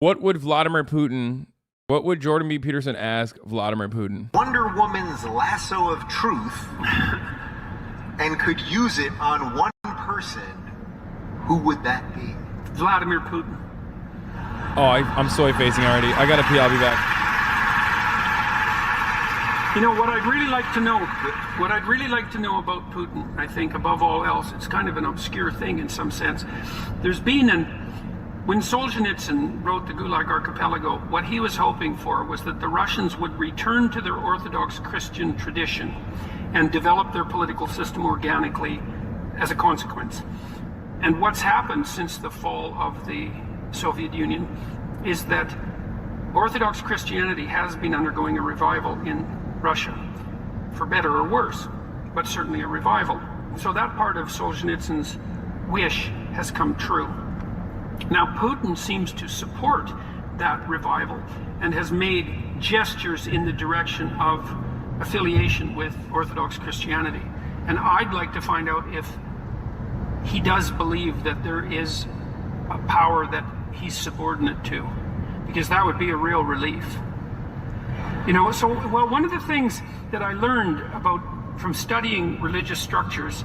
What would Jordan B. Peterson ask Vladimir Putin? Wonder Woman's lasso of truth and could use it on one person, who would that be? Vladimir Putin. Oh, I'm soy facing already. I gotta pee. I'll be back. You know, what I'd really like to know about Putin, I think, above all else, it's kind of an obscure thing in some sense. When Solzhenitsyn wrote the Gulag Archipelago, what he was hoping for was that the Russians would return to their Orthodox Christian tradition and develop their political system organically as a consequence. And what's happened since the fall of the Soviet Union is that Orthodox Christianity has been undergoing a revival in Russia, for better or worse, but certainly a revival. So that part of Solzhenitsyn's wish has come true. Now, Putin seems to support that revival and has made gestures in the direction of affiliation with Orthodox Christianity. And I'd like to find out if he does believe that there is a power that he's subordinate to, because that would be a real relief. You know, so, well, one of the things that I learned from studying religious structures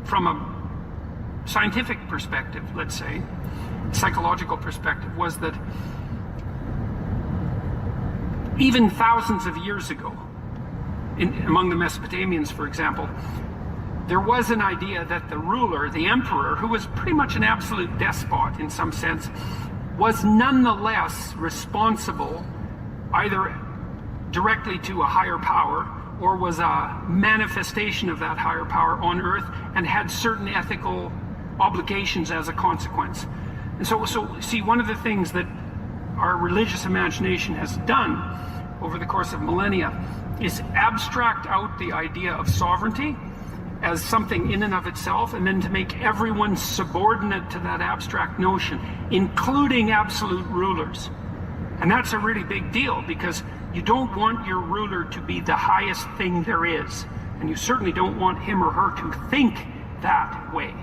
from a scientific perspective, let's say, psychological perspective, was that even thousands of years ago, among the Mesopotamians, for example, there was an idea that the ruler, the emperor, who was pretty much an absolute despot in some sense, was nonetheless responsible either directly to a higher power or was a manifestation of that higher power on earth and had certain ethical obligations as a consequence. And so see, one of the things that our religious imagination has done over the course of millennia is abstract out the idea of sovereignty as something in and of itself, and then to make everyone subordinate to that abstract notion, including absolute rulers. And that's a really big deal, because you don't want your ruler to be the highest thing there is, and you certainly don't want him or her to think that way.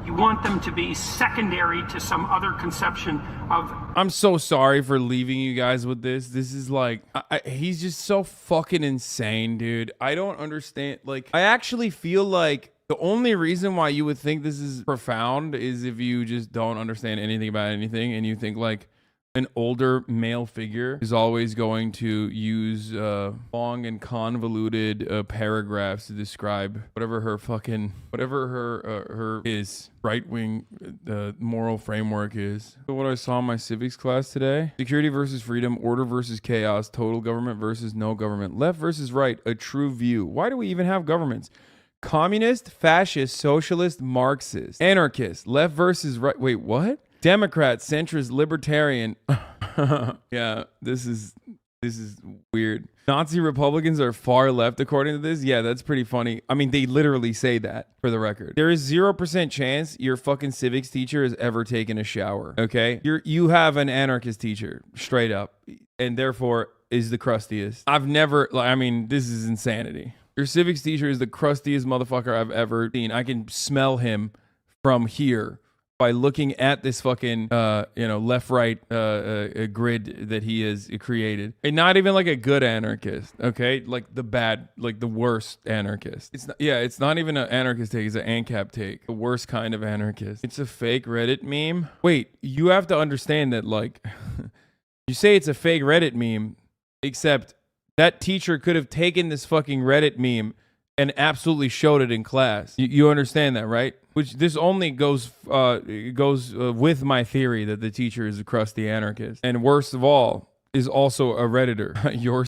You want them to be secondary to some other conception of... I'm so sorry for leaving you guys with this. This is like, he's just so fucking insane, dude. I don't understand. Like, I actually feel like the only reason why you would think this is profound is if you just don't understand anything about anything and you think like an older male figure is always going to use long and convoluted paragraphs to describe whatever her right-wing moral framework is. So what I saw in my civics class today: security versus freedom, order versus chaos, total government versus no government, left versus right, a true view. Why do we even have governments? Communist, fascist, socialist, Marxist, anarchist, left versus right. Wait, what? Democrat, centrist, libertarian. Yeah, this is weird. Nazi Republicans are far left according to this. Yeah, that's pretty funny. I mean, they literally say that, for the record. There is 0% chance your fucking civics teacher has ever taken a shower. Okay? You have an anarchist teacher, straight up, and therefore is the crustiest. I've never, like, I mean, this is insanity. Your civics teacher is the crustiest motherfucker I've ever seen. I can smell him from here by looking at this fucking, left-right grid that he has created. And not even like a good anarchist, okay? Like the bad, like the worst anarchist. It's not even an anarchist take, it's an ANCAP take. The worst kind of anarchist. It's a fake Reddit meme. Wait, you have to understand that, like, you say it's a fake Reddit meme, except that teacher could have taken this fucking Reddit meme and absolutely showed it in class. You understand that, right? Which this only goes with my theory that the teacher is a crusty anarchist. And worst of all, is also a Redditor. Your